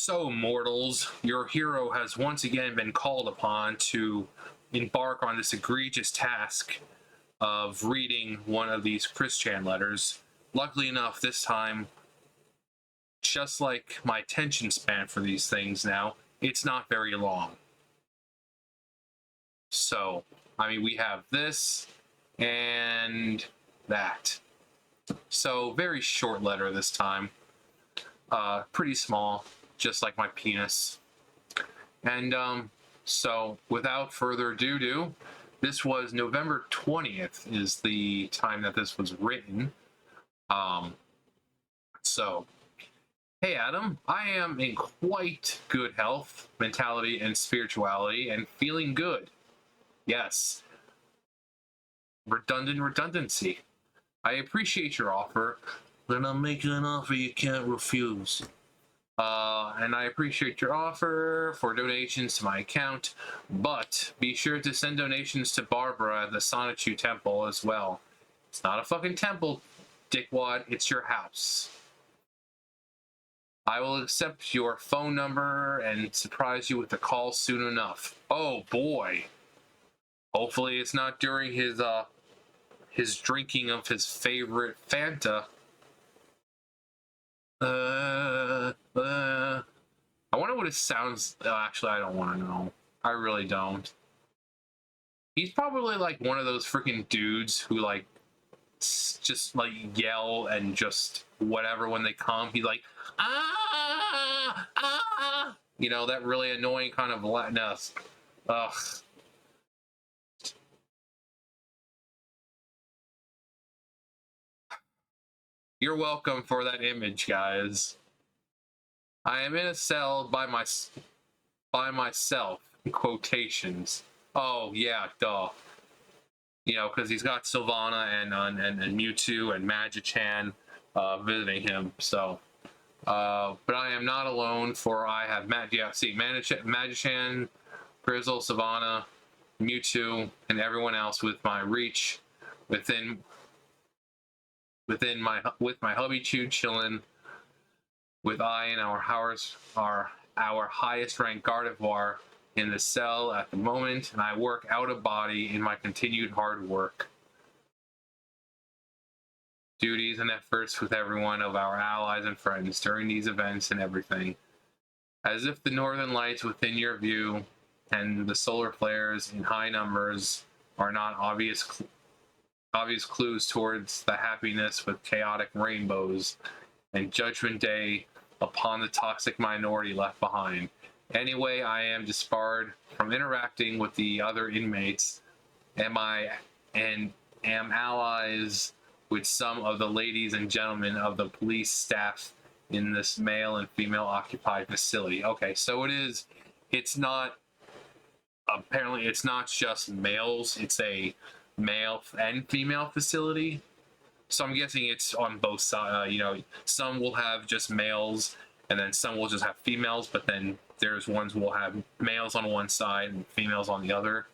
So, mortals, your hero has once again been called upon to embark on this egregious task of reading one of these Christian letters. Luckily enough, this time, just like my attention span for these things now, it's not very long. So, I mean, we have this and that. So, very short letter this time. Pretty small, just like my penis. And, so, without further ado, this was November 20th is the time that this was written. So, hey Adam, I am in quite good health, mentality, and spirituality, and feeling good. Yes. Redundancy. I appreciate your offer, but I'm making an offer you can't refuse. And I appreciate your offer for donations to my account, but be sure to send donations to Barbara at the Sonichu Temple as well. It's not a fucking temple, dickwad, it's your house. I will accept your phone number and surprise you with a call soon enough. Oh boy. Hopefully it's not during his drinking of his favorite Fanta. I wonder what it sounds. Actually, I don't want to know. I really don't. He's probably like one of those freaking dudes who like just like yell and just whatever when they come. He's like, ah, ah, you know, that really annoying kind of Latinus. Ugh. You're welcome for that image, guys. I am in a cell by myself. Quotations. Oh yeah, duh. You know, because he's got Sylvana and Mewtwo and Magichan visiting him. So, but I am not alone, for I have Magichan, Grizzle, Sylvana, Mewtwo, and everyone else with my reach within my hubby Chew chillin'. With I and our highest ranked Gardevoir in the cell at the moment, and I work out of body in my continued hard work, duties, and efforts with every one of our allies and friends during these events and everything. As if the northern lights within your view and the solar flares in high numbers are not obvious clues towards the happiness with chaotic rainbows and Judgment Day upon the toxic minority left behind. Anyway, I am disbarred from interacting with the other inmates, am allies with some of the ladies and gentlemen of the police staff in this male and female occupied facility. Okay, so it's not just males, it's a male and female facility. So I'm guessing it's on both sides. You know, some will have just males, and then some will just have females. But then there's ones who will have males on one side and females on the other.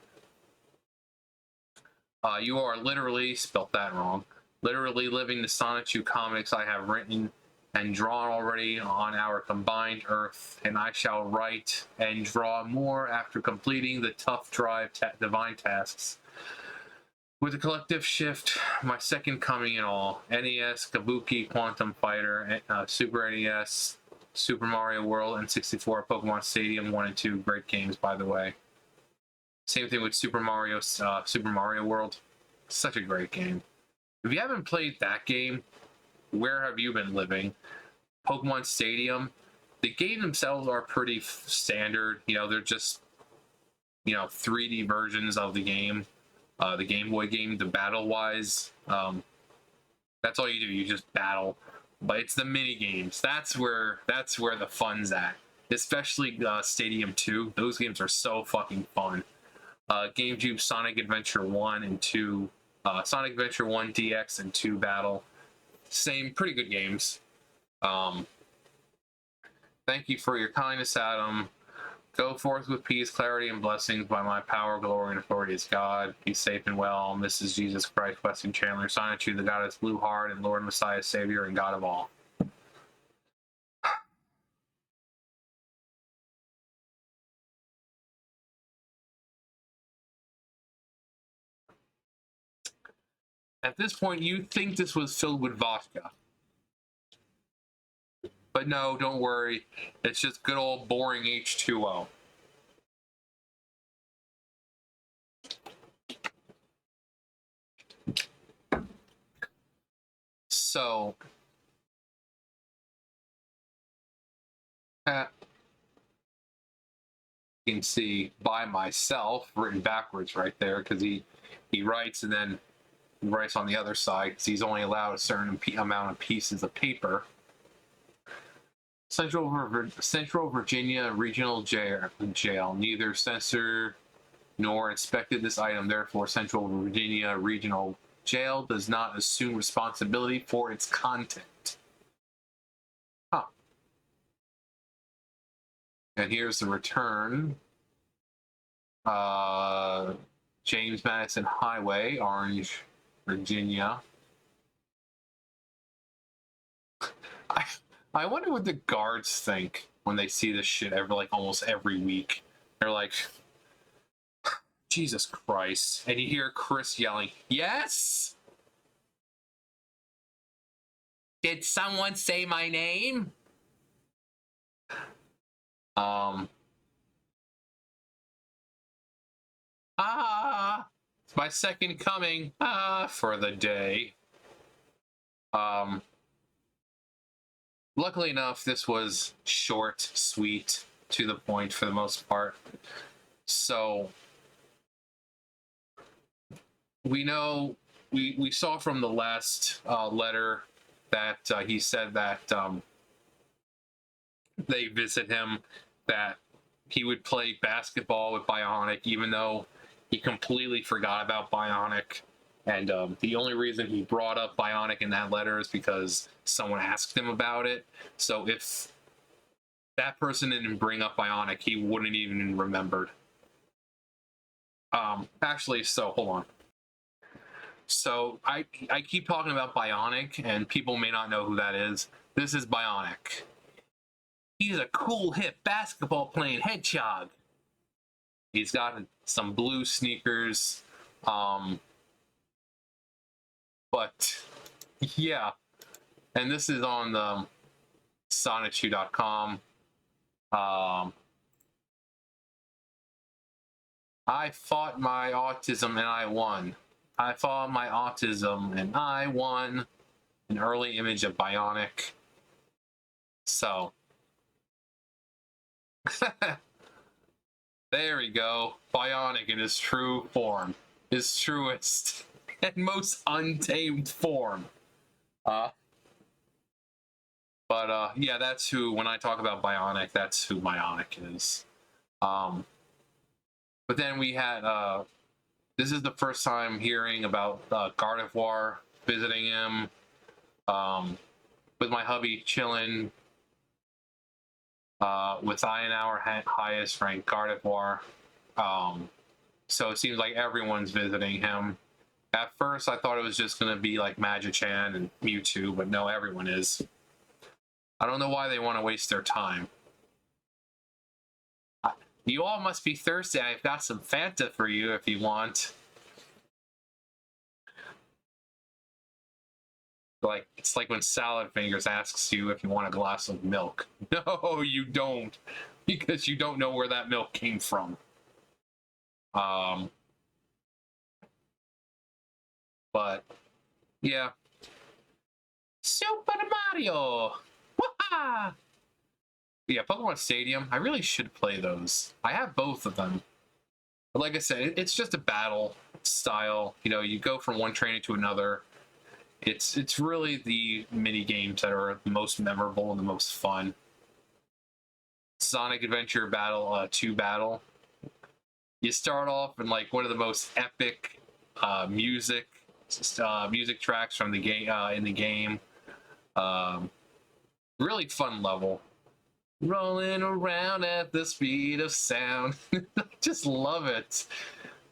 You are literally, spelt that wrong, literally living the Sonichu comics I have written and drawn already on our combined Earth, and I shall write and draw more after completing the tough drive divine tasks. With a collective shift, my second coming in all, NES, Kabuki, Quantum Fighter, Super NES, Super Mario World, and 64, Pokemon Stadium 1 and 2, great games, by the way. Same thing with Super Mario World, such a great game. If you haven't played that game, where have you been living? Pokemon Stadium, the game themselves are pretty standard, you know, they're just, you know, 3D versions of the game. The Game Boy game, the battle-wise, that's all you do. You just battle, but it's the mini games. That's where the fun's at. Especially Stadium 2. Those games are so fucking fun. GameCube Sonic Adventure 1 and 2, Sonic Adventure 1 DX and 2 Battle. Same, pretty good games. Thank you for your kindness, Adam. Go forth with peace, clarity, and blessings by my power, glory, and authority as God. Be safe and well, Mrs. Jesus Christ, Blessing Chandler, Sonichu, the Goddess Blue Heart, and Lord Messiah, Savior, and God of all. At this point, you'd think this was filled with vodka. But no, don't worry. It's just good old boring H2O. So, you can see by myself written backwards right there, because he writes and then he writes on the other side because he's only allowed a certain amount of pieces of paper. Central Virginia Regional Jail neither censored nor inspected this item. Therefore, Central Virginia Regional Jail does not assume responsibility for its content. Huh. And here's the return. James Madison Highway, Orange, Virginia. I wonder what the guards think when they see this shit almost every week. They're like, Jesus Christ. And you hear Chris yelling, yes? Did someone say my name? It's my second coming, for the day. Luckily enough, this was short, sweet, to the point for the most part. So, we know, we saw from the last letter that he said that they visit him, that he would play basketball with Bionic, even though he completely forgot about Bionic. And the only reason he brought up Bionic in that letter is because someone asked him about it. So if that person didn't bring up Bionic, he wouldn't even remembered. Actually, so hold on. So I keep talking about Bionic, and people may not know who that is. This is Bionic. He's a cool, hip basketball playing hedgehog. He's got some blue sneakers. But yeah, and this is on the Sonichu.com. I fought my autism and I won. I fought my autism and I won. An early image of Bionic. So there we go. Bionic in his true form. His truest and most untamed form. Yeah, that's who, when I talk about Bionic, that's who Bionic is. But then we had, this is the first time hearing about Gardevoir visiting him, with my hubby chilling, with our highest ranked Gardevoir. So it seems like everyone's visiting him. At first, I thought it was just going to be like Magichan and Mewtwo, but no, everyone is. I don't know why they want to waste their time. You all must be thirsty. I've got some Fanta for you if you want. Like, it's like when Salad Fingers asks you if you want a glass of milk. No, you don't. Because you don't know where that milk came from. But, yeah. Super Mario! Wah! Yeah, Pokemon Stadium, I really should play those. I have both of them. But like I said, it's just a battle style. You know, you go from one trainer to another. It's really the mini games that are the most memorable and the most fun. Sonic Adventure Battle 2 Battle. You start off in like one of the most epic music tracks from the game in the game. Really fun level. Rolling around at the speed of sound. I just love it.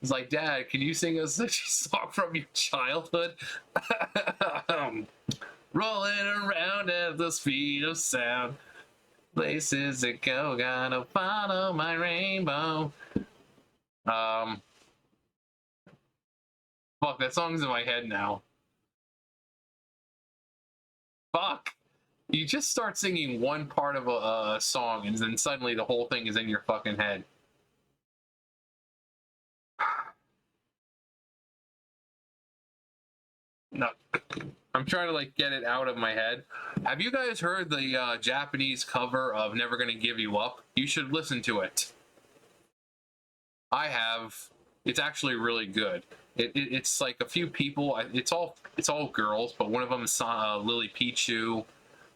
It's like, Dad, can you sing us a song from your childhood? Rolling around at the speed of sound. Places that go, gotta follow my rainbow. Fuck, that song's in my head now. fuck? You just start singing one part of a song, and then suddenly the whole thing is in your fucking head. No. I'm trying to like get it out of my head. Have you guys heard the Japanese cover of Never Gonna Give You Up? You should listen to it. I have. It's actually really good. It's like a few people. It's all girls, but one of them is Lily Pichu,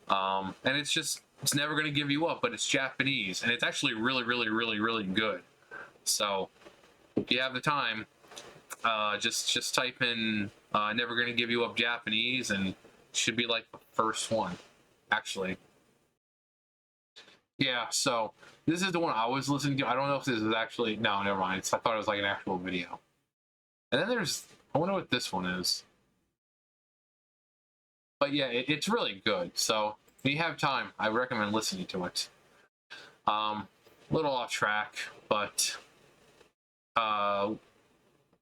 and it's Never Gonna Give You Up, but it's Japanese, and it's actually really, really, really, really good. So if you have the time, just type in Never Gonna Give You Up Japanese, and it should be like the first one, actually. Yeah, so this is the one I was listening to. I don't know if this is actually, no, never mind. I thought it was like an actual video. And then there's, I wonder what this one is. But yeah, it's really good. So if you have time, I recommend listening to it. Little off track, but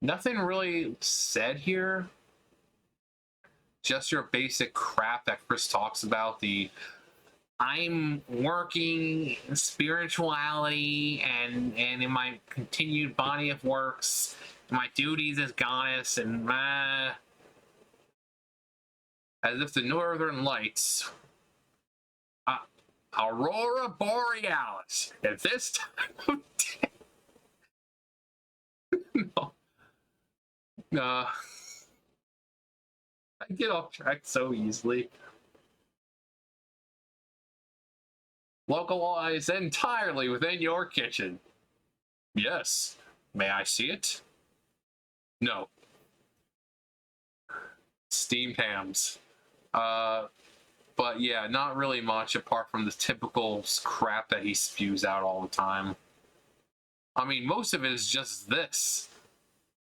nothing really said here. Just your basic crap that Chris talks about, the I'm working spirituality and in my continued body of works, my duties as goddess, and as if the Northern Lights, Aurora Borealis, at this time of day. No. I get off track so easily. Localized entirely within your kitchen. Yes. May I see it? No. Steamed hams. But yeah, not really much apart from the typical crap that he spews out all the time. I mean, most of it is just this.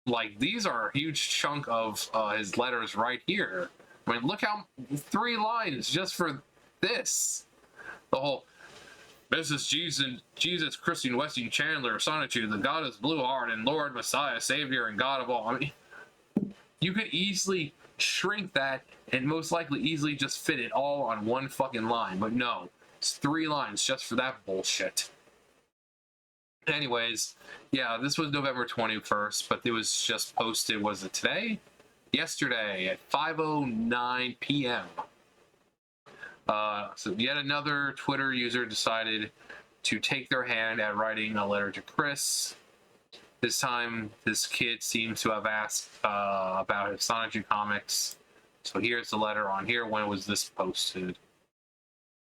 Like, these are a huge chunk of his letters right here. I mean, look how 3 lines just for this. The whole, this is Jesus, Christine Westing Chandler, Sonichu, the goddess Blue Heart, and Lord Messiah, Savior, and God of all. I mean, you could easily shrink that and most likely easily just fit it all on one fucking line. But no, it's 3 lines just for that bullshit. Anyways, yeah, this was November 21st, but it was just posted, was it today? Yesterday at 5:09 p.m. So yet another Twitter user decided to take their hand at writing a letter to Chris. This time, this kid seems to have asked about his Sonichu comics. So here's the letter on here. When was this posted?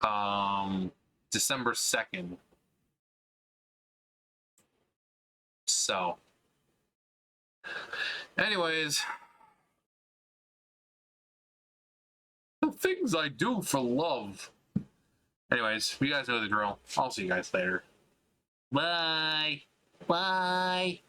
December 2nd. So, anyways, the things I do for love. Anyways, you guys know the drill. I'll see you guys later. Bye. Bye.